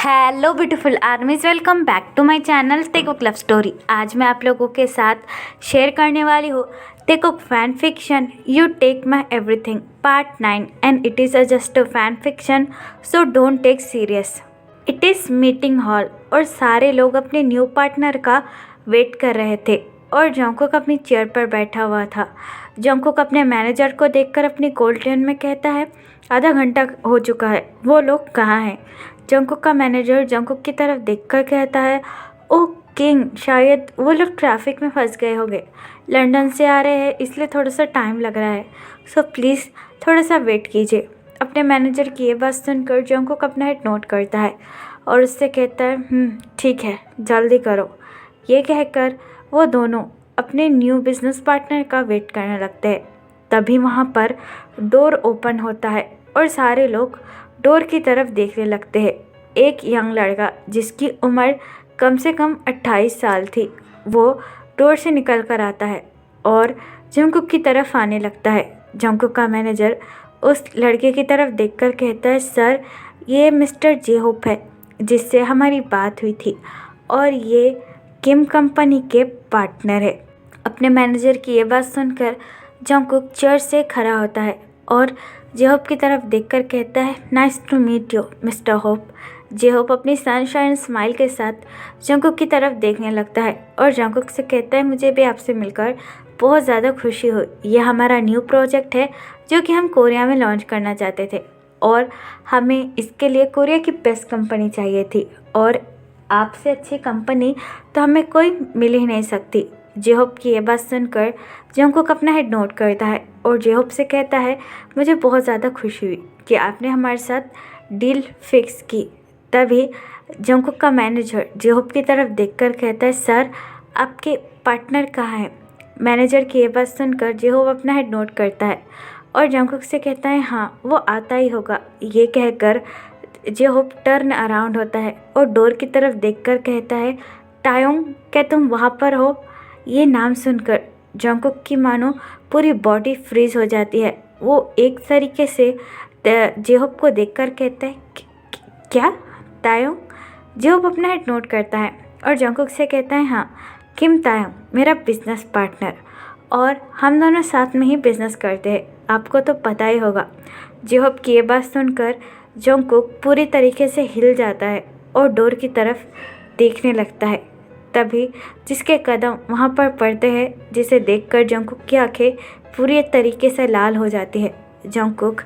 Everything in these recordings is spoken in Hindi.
Hello beautiful armies, welcome back to my channel Taekook love story. आज मैं आप लोगों के साथ शेयर करने वाली हूँ Taekook fan fiction you take my everything part 9 and it is just a fan fiction so don't take serious. It is meeting hall और सारे लोग अपने न्यू पार्टनर का वेट कर रहे थे और जंकुक अपनी चेयर पर बैठा हुआ था। जंकुक अपने मैनेजर को देखकर अपनी कोल्ड टोन में कहता है, आधा घंटा हो चुका है, वो लोग कहाँ हैं? जंकुक का मैनेजर जंकुक की तरफ देखकर कहता है, ओह किंग, शायद वो लोग ट्रैफिक में फंस गए होंगे। लंदन से आ रहे हैं इसलिए थोड़ा सा टाइम लग रहा है, सो प्लीज़ थोड़ा सा वेट कीजिए। अपने मैनेजर की ये बात सुनकर जंकुक अपना हेड नोट करता है और उससे कहता है, ठीक है, जल्दी करो। ये कहकर वो दोनों अपने न्यू बिजनेस पार्टनर का वेट करने लगते हैं। तभी वहाँ पर डोर ओपन होता है और सारे लोग डोर की तरफ देखने लगते हैं। एक यंग लड़का जिसकी उम्र कम से कम 28 साल थी, वो डोर से निकल कर आता है और जंकुक की तरफ आने लगता है। जंकुक का मैनेजर उस लड़के की तरफ देखकर कहता है, सर, ये मिस्टर जे होप है जिससे हमारी बात हुई थी और ये किम कंपनी के पार्टनर है। अपने मैनेजर की ये बात सुनकर जंकुक चेयर से खड़ा होता है और जे होप की तरफ देखकर कहता है, nice to meet you mister Hope. J Hope अपनी सनशाइन स्माइल के साथ जंकुक की तरफ देखने लगता है और जंकुक से कहता है, मुझे भी आपसे मिलकर बहुत ज़्यादा खुशी हुई। ये हमारा न्यू प्रोजेक्ट है जो कि हम कोरिया में लॉन्च करना चाहते थे और हमें इसके लिए कोरिया की बेस्ट कंपनी चाहिए थी और आपसे अच्छी कंपनी तो हमें कोई मिल ही नहीं सकती। जे होप की ये बात सुनकर जंकुक अपना हेड नोट करता है और जे होप से कहता है, मुझे बहुत ज़्यादा खुशी हुई कि आपने हमारे साथ डील फिक्स की। तभी जंकुक का मैनेजर जे होप की तरफ देखकर कहता है, सर, आपके पार्टनर कहाँ हैं? मैनेजर की ये बात सुनकर जे होप अपना हेड नोट करता है और जंकुक से कहता है, हाँ, वो आता ही होगा। ये कहकर जे होप टर्न अराउंड होता है और डोर की तरफ देखकर कहता है, टायोंग, क्या तुम वहाँ पर हो? ये नाम सुनकर जंकुक की मानो पूरी बॉडी फ्रीज हो जाती है। वो एक तरीके से जे होप को देखकर कहता है, क्या तायोंग? जे होप अपना हेड नोट करता है और जंकुक से कहता है, हाँ, किम तायोंग, मेरा बिजनेस पार्टनर, और हम दोनों साथ में ही बिजनेस करते हैं, आपको तो पता ही होगा। जे होप की ये बात सुनकर जंकुक पूरी तरीके से हिल जाता है और डोर की तरफ देखने लगता है। तभी जिसके कदम वहाँ पर पड़ते हैं, जिसे देखकर जंकुक की आंखें पूरी तरीके से लाल हो जाती है। जंकुक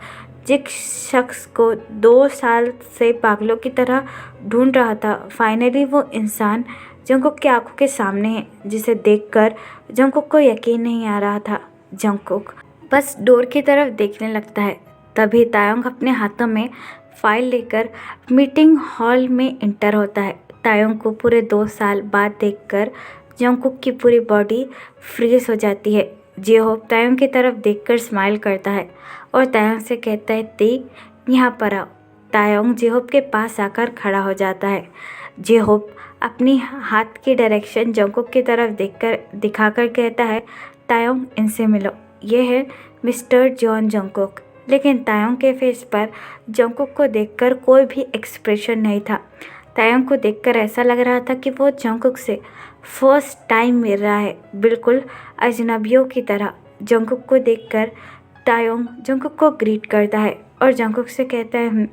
जिस शख्स को 2 साल से पागलों की तरह ढूंढ रहा था, फाइनली वो इंसान जंकुक की आंखों के सामने है, जिसे देखकर जंकुक को यकीन नहीं आ रहा था। जंकुक बस डोर की तरफ देखने लगता है। तभी तायोंग अपने हाथों में फाइल लेकर मीटिंग हॉल में इंटर होता है। तायोंग को पूरे 2 साल बाद देखकर जंकुक की पूरी बॉडी फ्रीज हो जाती है। जे होप तायोंग की तरफ देखकर स्माइल करता है और तायोंग से कहता है, ती, यहाँ पर आओ। तायोंग जे होप के पास आकर खड़ा हो जाता है। जे होप अपनी हाथ की डायरेक्शन जंकुक की तरफ दिखाकर कहता है, तायोंग, इनसे मिलो, ये है मिस्टर जॉन जंकुक। लेकिन तायोंग के फेस पर जंकुक को देखकर कोई भी एक्सप्रेशन नहीं था। तायोंग को देखकर ऐसा लग रहा था कि वो जंकुक से फर्स्ट टाइम मिल रहा है, बिल्कुल अजनबियों की तरह। जंकुक को देखकर तायोंग जंकुक को ग्रीट करता है और जंकुक से कहता है,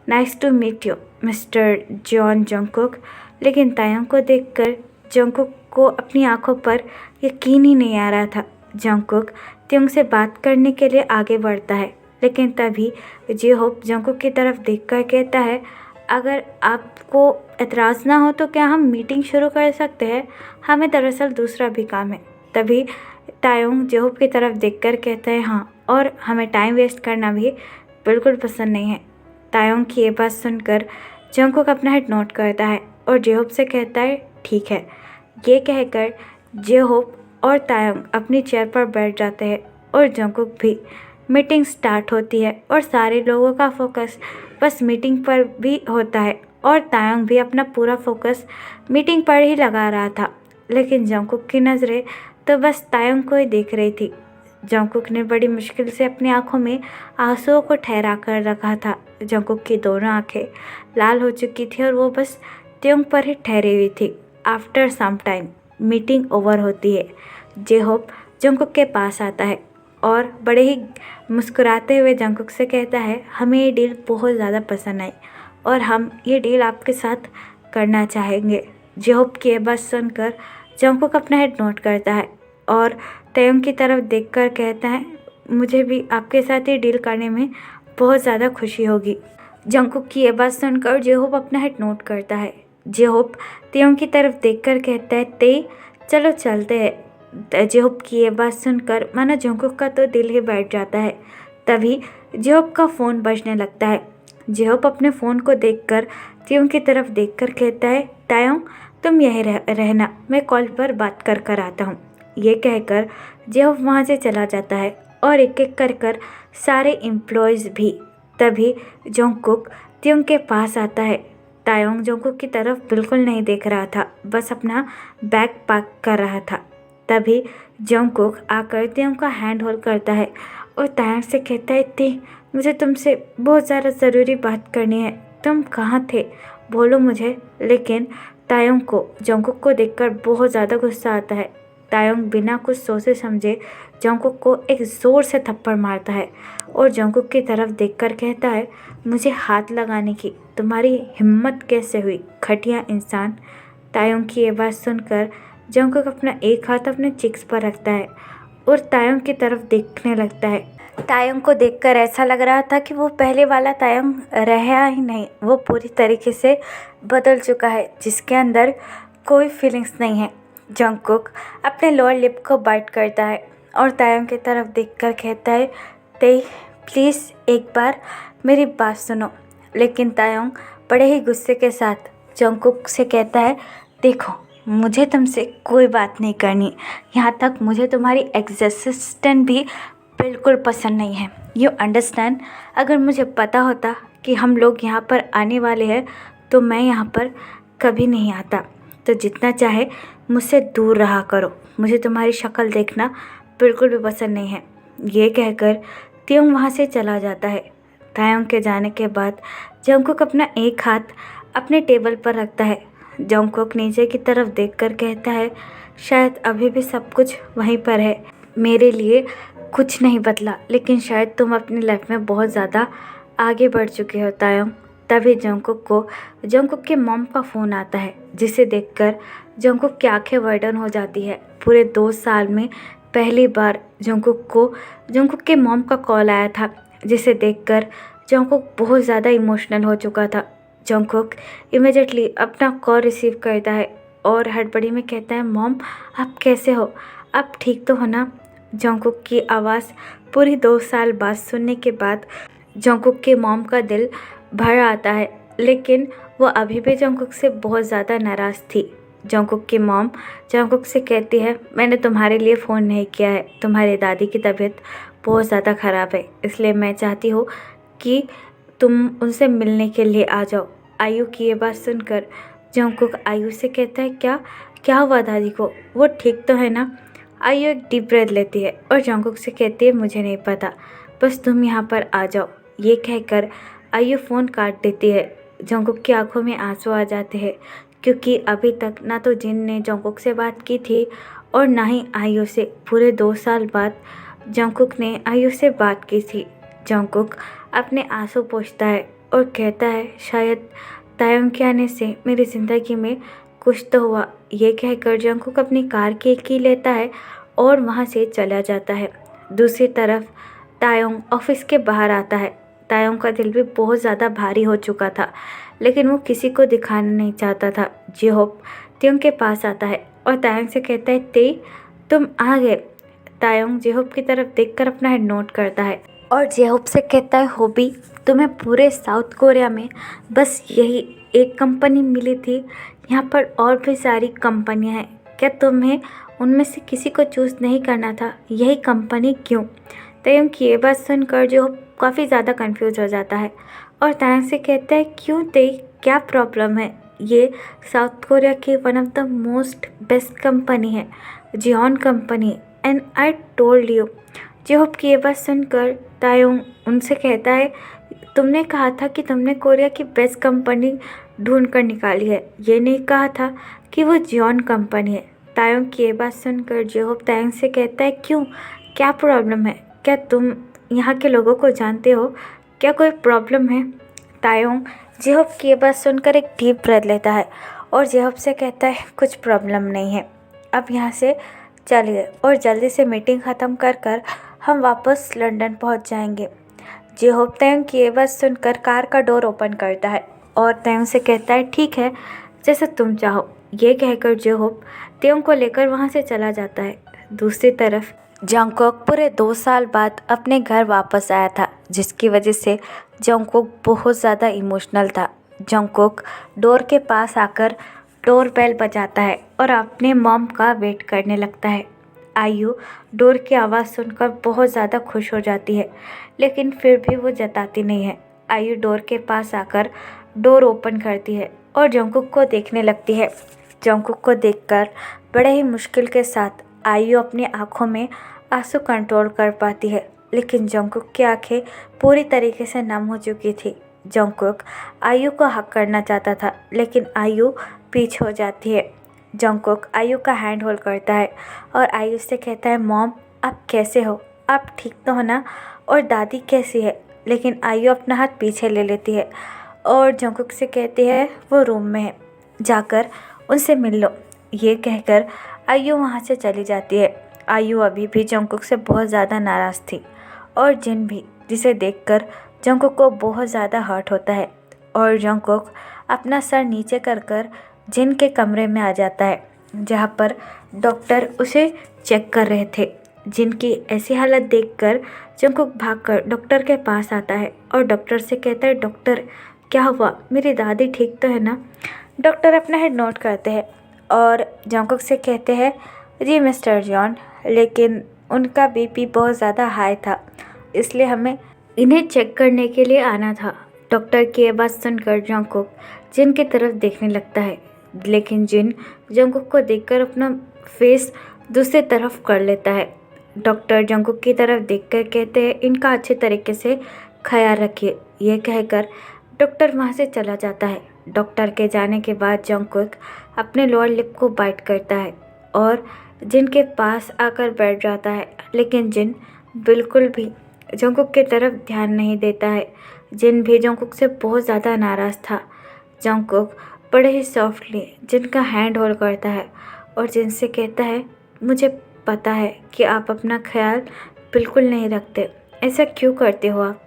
nice to meet you mister Jeon Jungkook. लेकिन तायोंग को देखकर जंकुक को अपनी आंखों पर यकीन ही नहीं आ रहा था। जंकुक तायोंग से बात करने के लिए आगे बढ़ता है, लेकिन तभी जे होप जंकुक की तरफ देखकर कहता है, अगर आपको एतराज़ ना हो तो क्या हम मीटिंग शुरू कर सकते हैं? हमें दरअसल दूसरा भी काम है। तभी तायोंग जे होप की तरफ देखकर कहता है, हाँ, और हमें टाइम वेस्ट करना भी बिल्कुल पसंद नहीं है। तायोंग की ये बात सुनकर जंकुक अपना हेड नोट करता है और जे होप से कहता है, ठीक है। ये कहकर जे होप और तायोंग अपनी चेयर पर बैठ जाते हैं और जंकुक भी। मीटिंग स्टार्ट होती है और सारे लोगों का फोकस बस मीटिंग पर भी होता है और तायोंग भी अपना पूरा फोकस मीटिंग पर ही लगा रहा था। लेकिन जंकुक की नज़रें तो बस तायोंग को ही देख रही थी। जंगकुक ने बड़ी मुश्किल से अपनी आंखों में आंसुओं को ठहरा कर रखा था। जंगकुक की दोनों आंखें लाल हो चुकी थी और वो बस त्योंग पर ही ठहरी हुई थी। After some time meeting over होती है। जेहोप जंगकुक के पास आता है और बड़े ही मुस्कुराते हुए जंगकुक से कहता है, हमें ये डील बहुत ज़्यादा पसंद आई और हम ये डील आपके साथ करना चाहेंगे। जेहोप की ये बात सुनकर जंगकुक अपना हेड नोट करता है और तयंग की तरफ देखकर कहता है, मुझे भी आपके साथ ये डील करने में बहुत ज़्यादा खुशी होगी। जंगकुक की ये बात सुनकर जेहोप अपना हेड नोट करता है। जेहोप तयंग की तरफ देखकर कहता है, ते चलो चलते हैं। जेहोप की ये बात सुनकर मानो जंगकुक का तो दिल ही बैठ जाता है। तभी जेहोप का फ़ोन बजने लगता है। जेहोप अपने फ़ोन को देखकर तयंग की तरफ देखकर कहता है, तायोंग तुम यहीं रहना, मैं कॉल पर बात कर आता हूँ। ये कहकर जेहोप वहाँ से चला जाता है और एक एक कर सारे एम्प्लॉयज़ भी। तभी जंगकुक तयंग के पास आता है। तायोंग जंगकुक की तरफ बिल्कुल नहीं देख रहा था, बस अपना बैग पैक कर रहा था। तभी जंगकुक आकर तयंग का हैंड होल्ड करता है और तायोंग से कहता है, ते मुझे तुमसे बहुत ज़्यादा ज़रूरी बात करनी है, तुम कहाँ थे, बोलो मुझे। लेकिन तायोंग को जंगकुक को देखकर बहुत ज़्यादा गुस्सा आता है। तायोंग बिना कुछ सोचे समझे जंगकुक को एक ज़ोर से थप्पड़ मारता है और जंगकुक की तरफ देखकर कहता है, मुझे हाथ लगाने की तुम्हारी हिम्मत कैसे हुई, घटिया इंसान। तायोंग की ये बात सुनकर जंगकुक अपना एक हाथ अपने चिक्स पर रखता है और तायोंग की तरफ देखने लगता है। तायोंग को देखकर ऐसा लग रहा था कि वो पहले वाला तायोंग रहा ही नहीं, वो पूरी तरीके से बदल चुका है, जिसके अंदर कोई फीलिंग्स नहीं है। जंगकुक अपने लोअर लिप को बाइट करता है और तायोंग की तरफ देखकर कहता है, ते प्लीज़ एक बार मेरी बात सुनो। लेकिन तायोंग बड़े ही गुस्से के साथ जंगकुक से कहता है, देखो मुझे तुमसे कोई बात नहीं करनी, यहाँ तक मुझे तुम्हारी एग्जिस्टेंस भी बिल्कुल पसंद नहीं है। You understand? अगर मुझे पता होता कि हम लोग यहाँ पर आने वाले हैं तो मैं यहाँ पर कभी नहीं आता। तो जितना चाहे मुझसे दूर रहा करो, मुझे तुम्हारी शक्ल देखना बिल्कुल भी पसंद नहीं है। ये कहकर तयंग वहाँ से चला जाता है। तायोंग के जाने के बाद जंगकुक अपना एक हाथ अपने टेबल पर रखता है। जंगकुक नीचे की तरफ देखकर कहता है, शायद अभी भी सब कुछ वहीं पर है, मेरे लिए कुछ नहीं बदला, लेकिन शायद तुम अपनी लाइफ में बहुत ज़्यादा आगे बढ़ चुके हो तायोंग। तभी जंगकुक के मॉम का फ़ोन आता है, जिसे देखकर जंगकुक की आंखें वाइडन हो जाती है। पूरे 2 साल में पहली बार जंगकुक के मॉम का कॉल आया था, जिसे देखकर जंगकुक बहुत ज़्यादा इमोशनल हो चुका था। जंगकुक इमीडिएटली अपना कॉल रिसीव करता है और हड़बड़ी में कहता है, मॉम आप कैसे हो, आप ठीक तो हो ना? जंगकुक की आवाज़ पूरी 2 साल बाद सुनने के बाद जंगकुक के मॉम का दिल भर आता है, लेकिन वो अभी भी जंगकुक से बहुत ज़्यादा नाराज़ थी। जंगकुक की मॉम जंगकुक से कहती है, मैंने तुम्हारे लिए फ़ोन नहीं किया है, तुम्हारी दादी की तबीयत बहुत ज़्यादा ख़राब है, इसलिए मैं चाहती हूँ कि तुम उनसे मिलने के लिए आ जाओ। आयु की ये बात सुनकर जंगकुक आयु से कहता है, क्या हुआ दादी को, वो ठीक तो है ना? आयु एक डीप ब्रेथ लेती है और जंगकुक से कहती है, मुझे नहीं पता, बस तुम यहाँ पर आ जाओ। ये कहकर आयु फ़ोन काट देती है। जंगकुक की आंखों में आंसू आ जाते हैं, क्योंकि अभी तक ना तो जिन ने जंगकुक से बात की थी और ना ही आयु से। पूरे 2 साल बाद जंगकुक ने आयु से बात की थी। जंगकुक अपने आंसू पोंछता है और कहता है, शायद तायोंग के आने से मेरी ज़िंदगी में कुछ तो हुआ। ये कहकर जंगकुक अपनी कार की की लेता है और वहाँ से चला जाता है। दूसरी तरफ तायोंग ऑफिस के बाहर आता है। तायोंग का दिल भी बहुत ज़्यादा भारी हो चुका था, लेकिन वो किसी को दिखाना नहीं चाहता था। जेहोप तयंग के पास आता है और तायोंग से कहता है, ते तुम आ गए। तायोंग जेहोप की तरफ देखकर अपना हेड नोट करता है और जेहोप से कहता है, होबी तुम्हें पूरे साउथ कोरिया में बस यही एक कंपनी मिली थी, यहाँ पर और भी सारी कंपनियाँ हैं, क्या तुम्हें उनमें से किसी को चूज़ नहीं करना था? यही कंपनी क्यों? तायोंग की ये बात सुनकर जेहोप काफ़ी ज़्यादा कंफ्यूज हो जाता है और तायोंग से कहता है, क्यों ते, क्या प्रॉब्लम है? ये साउथ कोरिया की one of the most best company है, Jeon company, and I told you J Hope की ये बात सुनकर तायोंग उनसे कहता है, तुमने कहा था कि तुमने कोरिया की बेस्ट कंपनी ढूंढ कर निकाली है, ये नहीं कहा था कि वो जियोन कंपनी है। तायोंग की ये बात सुनकर जेहोप तायोंग से कहता है, क्यों, क्या प्रॉब्लम है? क्या तुम यहाँ के लोगों को जानते हो? क्या कोई प्रॉब्लम है? तायोंग जेहोप की ये बात सुनकर एक डीप ब्रेथ लेता है और जेहोप से कहता है, कुछ प्रॉब्लम नहीं है, अब यहाँ से चलिए और जल्दी से मीटिंग ख़त्म कर कर हम वापस लंदन पहुँच जाएंगे। जेहोप तायोंग की ये बात सुनकर कार का डोर ओपन करता है और तायोंग से कहता है, ठीक है, जैसे तुम चाहो। ये कहकर जेहोप तायोंग को लेकर वहाँ से चला जाता है। दूसरी तरफ जंगकोक पूरे 2 साल बाद अपने घर वापस आया था, जिसकी वजह से जंगकोक बहुत ज़्यादा इमोशनल था। जंगकोक डोर के पास आकर डोर बेल बजाता है और अपने मॉम का वेट करने लगता है। आयु डोर की आवाज़ सुनकर बहुत ज़्यादा खुश हो जाती है, लेकिन फिर भी वो जताती नहीं है। आयु डोर के पास आकर डोर ओपन करती है और जंगकुक को देखने लगती है। जंगकुक को देखकर बड़े ही मुश्किल के साथ आयु अपनी आंखों में आंसू कंट्रोल कर पाती है, लेकिन जंगकुक की आंखें पूरी तरीके से नम हो चुकी थी। जंगकुक आयु को हक करना चाहता था, लेकिन आयु पीछे हो जाती है। जंगकुक आयु का हैंड होल्ड करता है और आयु से कहता है, मॉम, आप कैसे हो? आप ठीक तो हो ना? और दादी कैसी है? लेकिन आयु अपना हाथ पीछे ले लेती है और जंगकुक से कहती है, वो रूम में है, जाकर उनसे मिल लो। ये कहकर आयु वहाँ से चली जाती है। आयु अभी भी जंगकुक से बहुत ज़्यादा नाराज़ थी और जिन भी जिसे देखकर जंगकुक को बहुत ज़्यादा हर्ट होता है और जंगकुक अपना सर नीचे कर कर जिन के कमरे में आ जाता है, जहाँ पर डॉक्टर उसे चेक कर रहे थे। जिन की ऐसी हालत देखकर जंगकुक भागकर डॉक्टर के पास आता है और डॉक्टर से कहता है, डॉक्टर, क्या हुआ? मेरी दादी ठीक तो है ना? डॉक्टर अपना हेड नोट करते हैं और जंगकुक से कहते हैं, जी मिस्टर जॉन, लेकिन उनका बीपी बहुत ज़्यादा हाई था, इसलिए हमें इन्हें चेक करने के लिए आना था। डॉक्टर की ये बात सुनकर जंगकुक जिन की तरफ देखने लगता है, लेकिन जिन जंगकुक को देखकर अपना फेस दूसरी तरफ कर लेता है। डॉक्टर जंगकुक की तरफ देखकर कहते हैं, इनका अच्छे तरीके से ख्याल रखिए। ये कहकर डॉक्टर वहाँ से चला जाता है। डॉक्टर के जाने के बाद जंगकुक अपने लोअर लिप को बाइट करता है और जिन के पास आकर बैठ जाता है, लेकिन जिन बिल्कुल भी जंगकुक की तरफ ध्यान नहीं देता है। जिन भी जंगकुक से बहुत ज़्यादा नाराज़ था। जंगकुक बड़े ही सॉफ्टली जिनका हैंड होल्ड करता है और जिनसे कहता है, मुझे पता है कि आप अपना ख्याल बिल्कुल नहीं रखते, ऐसा क्यों करते हो आप?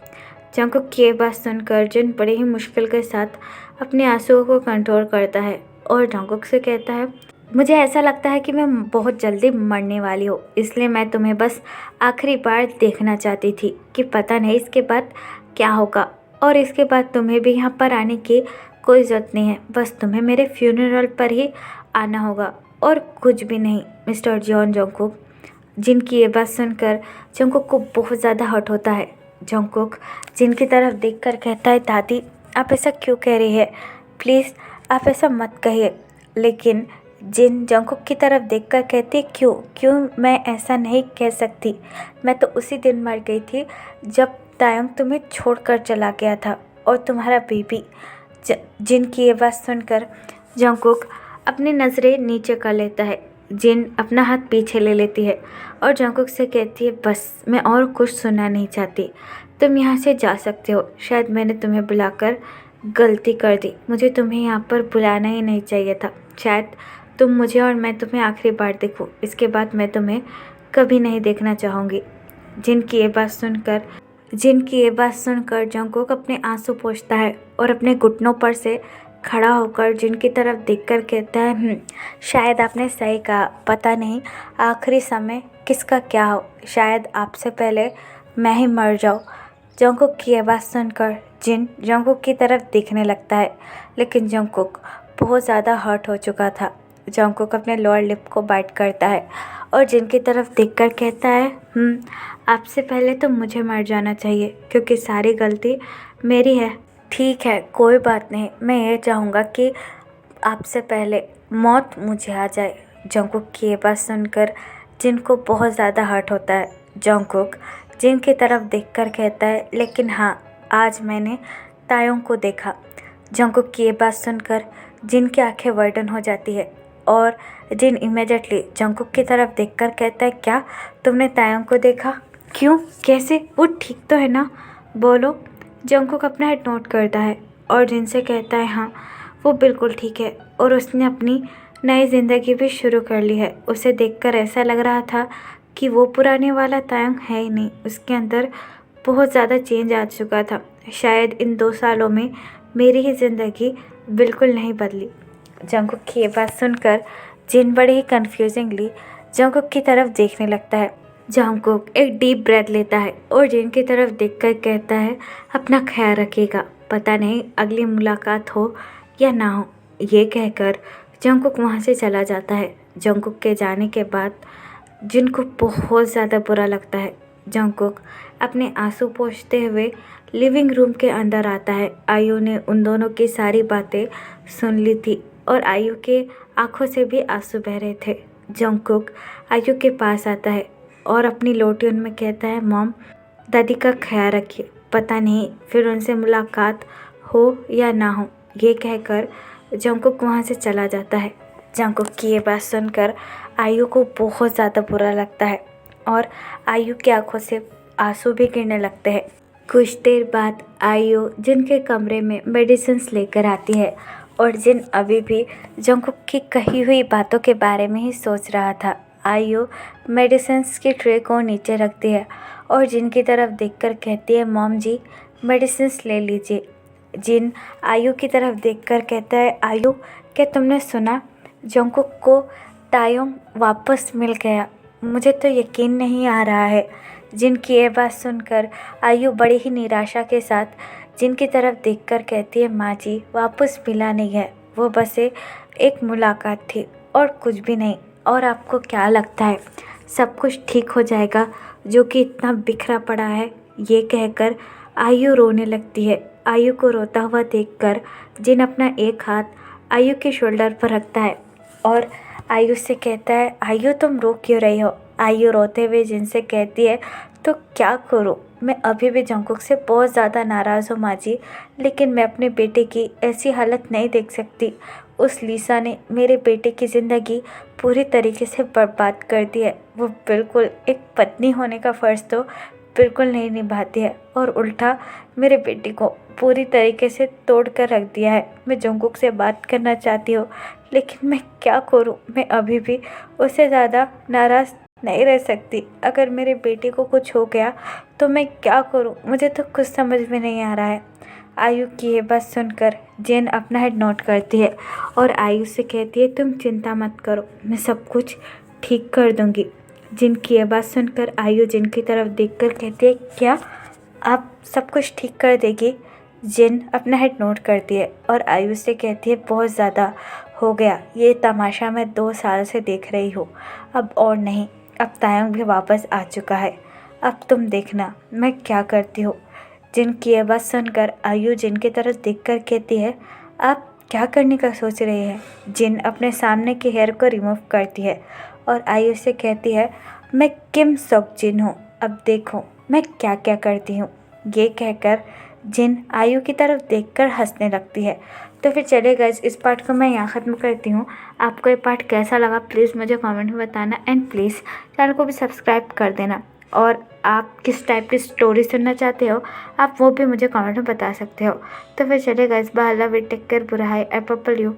जंगकुक की ये बात सुनकर जिन बड़े ही मुश्किल के साथ अपने आंसुओं को कंट्रोल करता है और जंगकुक से कहता है, मुझे ऐसा लगता है कि मैं बहुत जल्दी मरने वाली हूँ, इसलिए मैं तुम्हें बस आखिरी बार देखना चाहती थी कि पता नहीं इसके बाद क्या होगा, और इसके बाद तुम्हें भी यहाँ पर आने की कोई ज़रूरत नहीं है, बस तुम्हें मेरे फ्यूनरल पर ही आना होगा और कुछ भी नहीं। Mister John Jungkook. जिनकी ये बात सुनकर जंगकुक को बहुत ज़्यादा हर्ट होता है। जंगकुक जिनकी तरफ देखकर कहता है, दादी, आप ऐसा क्यों कह रही है? प्लीज़ आप ऐसा मत कहिए। लेकिन जिन जंगकुक की तरफ देखकर कहती है, क्यों मैं ऐसा नहीं कह सकती, मैं तो उसी दिन मर गई थी जब तायोंग तुम्हें छोड़कर चला गया था और तुम्हारा बेबी। जिनकी ये बात सुनकर जंगकुक अपनी नज़रें नीचे कर लेता है। जिन अपना हाथ पीछे ले लेती है और जंगकुक से कहती है, बस मैं और कुछ सुनना नहीं चाहती, तुम यहाँ से जा सकते हो। शायद मैंने तुम्हें बुलाकर गलती कर दी, मुझे तुम्हें यहाँ पर बुलाना ही नहीं चाहिए था। शायद तुम मुझे और मैं तुम्हें आखिरी बार देखूँ, इसके बाद मैं तुम्हें कभी नहीं देखना चाहूँगी। जिनकी ये बात सुनकर जंगकुक अपने आंसू पोंछता है और अपने घुटनों पर से खड़ा होकर जिनकी तरफ देखकर कहता है, शायद आपने सही कहा, पता नहीं आखिरी समय किसका क्या हो, शायद आपसे पहले मैं ही मर जाऊँ। जंगकुक की ये बात सुनकर जिन जंगकुक की तरफ देखने लगता है, लेकिन जंगकुक बहुत ज़्यादा हर्ट हो चुका था। जंगकुक अपने लोअर लिप को बाइट करता है और जिनकी तरफ देखकर कहता है, आपसे पहले तो मुझे मर जाना चाहिए क्योंकि सारी गलती मेरी है। ठीक है, कोई बात नहीं, मैं ये चाहूँगा कि आपसे पहले मौत मुझे आ जाए। जंगकुक की ये बात सुनकर जिनको बहुत ज़्यादा हर्ट होता है। जंगकुक जिन की तरफ देखकर कहता है, लेकिन हाँ, आज मैंने तायोंग को देखा। जंगकुक की ये बात सुनकर जिन की आंखें वाइडन हो जाती है और जिन इमीडिएटली जंगकुक की तरफ देखकर कहता है, क्या तुमने तायोंग को देखा? क्यों? कैसे? वो ठीक तो है ना? बोलो। जंगकुक अपना हेड नोट करता है और जिन से कहता है, हाँ, वो बिल्कुल ठीक है और उसने अपनी नई ज़िंदगी भी शुरू कर ली है। उसे देखकर ऐसा लग रहा था कि वो पुराने वाला तायंग है ही नहीं, उसके अंदर बहुत ज़्यादा चेंज आ चुका था। शायद इन 2 सालों में मेरी ही ज़िंदगी बिल्कुल नहीं बदली। जंगकुक की ये बात सुनकर जिन बड़े ही कन्फ्यूजिंगली जंगकुक की तरफ देखने लगता है। जंगकुक एक डीप ब्रेथ लेता है और जिन की तरफ देखकर कहता है, अपना ख्याल रखिएगा, पता नहीं अगली मुलाकात हो या ना हो। ये कहकर जंगकुक वहाँ से चला जाता है। जंगकुक के जाने के बाद जिन को बहुत ज़्यादा बुरा लगता है। जंगकुक अपने आंसू पोंछते हुए लिविंग रूम के अंदर आता है। आयु ने उन दोनों की सारी बातें सुन ली थी और आयु के आंखों से भी आंसू बह रहे थे। जंगकुक आयु के पास आता है और अपनी लोटी उनमें कहता है, मॉम, दादी का ख्याल रखिए, पता नहीं फिर उनसे मुलाकात हो या ना हो। ये कहकर जंगकुक वहाँ से चला जाता है। जंगकुक की ये बात सुनकर आयु को बहुत ज़्यादा बुरा लगता है और आयु की आंखों से आंसू भी गिरने लगते हैं। कुछ देर बाद आयु जिनके कमरे में मेडिसिन्स लेकर आती है और जिन अभी भी जंगकुक की कही हुई बातों के बारे में ही सोच रहा था। आयु मेडिसिन्स की ट्रे को नीचे रखती है और जिन की तरफ देखकर कहती है, मॉम जी, मेडिसिन्स ले लीजिए। जिन आयु की तरफ देखकर कहता है, आयु, क्या तुमने सुना? जंगकुक को तायोंग वापस मिल गया। मुझे तो यकीन नहीं आ रहा है। जिन की ये बात सुनकर आयु बड़ी ही निराशा के साथ जिन की तरफ देखकर कहती है, माँ जी, वापस मिला नहीं है, वो बस एक मुलाकात थी और कुछ भी नहीं। और आपको क्या लगता है सब कुछ ठीक हो जाएगा जो कि इतना बिखरा पड़ा है? ये कहकर आयु रोने लगती है। आयु को रोता हुआ देखकर जिन अपना एक हाथ आयु के शोल्डर पर रखता है और आयु से कहता है, आयु, तुम रो क्यों रही हो? आयु रोते हुए जिन से कहती है, तो क्या करूं, मैं अभी भी जंगकुक से बहुत ज़्यादा नाराज़ हूँ माँ जी, लेकिन मैं अपने बेटे की ऐसी हालत नहीं देख सकती। उस लीसा ने मेरे बेटे की ज़िंदगी पूरी तरीके से बर्बाद कर दी है। वो बिल्कुल एक पत्नी होने का फ़र्ज़ तो बिल्कुल नहीं निभाती है और उल्टा मेरे बेटे को पूरी तरीके से तोड़ कर रख दिया है। मैं जंगकुक से बात करना चाहती हूँ, लेकिन मैं क्या करूँ? मैं अभी भी उससे ज़्यादा नाराज़ नहीं रह सकती। अगर मेरे बेटे को कुछ हो गया तो मैं क्या करूँ? मुझे तो कुछ समझ में नहीं आ रहा है। आयु की ये बात सुनकर जेन अपना हेड नोट करती है और आयु से कहती है, तुम चिंता मत करो, मैं सब कुछ ठीक कर दूँगी। जिन की ये बात सुनकर आयु जिन की तरफ देखकर कहती है, क्या आप सब कुछ ठीक कर देगी? जिन अपना हेड नोट करती है और आयु से कहती है, बहुत ज़्यादा हो गया, ये तमाशा मैं 2 साल से देख रही हूँ, अब और नहीं। अब तायंग भी वापस आ चुका है, अब तुम देखना मैं क्या करती हूँ। जिन की ये बात सुनकर आयु जिन की तरफ देखकर कहती है, आप क्या करने का सोच रहे हैं? जिन अपने सामने के हेयर को रिमूव करती है और आयु से कहती है, मैं किम sok जिन हूँ, अब देखो मैं क्या क्या करती हूँ। ये कहकर जिन आयु की तरफ देखकर हंसने लगती है। तो फिर चलिए गाइस, इस पार्ट को मैं यहाँ ख़त्म करती हूँ। आपको ये पार्ट कैसा लगा प्लीज़ मुझे कमेंट में बताना एंड प्लीज़ चैनल को भी सब्सक्राइब कर देना। और आप किस टाइप की स्टोरी सुनना चाहते हो आप वो भी मुझे कमेंट में बता सकते हो। तो फिर चलिए guys, bye, love you, take care, बुरा हाय, आई पर्पल यू।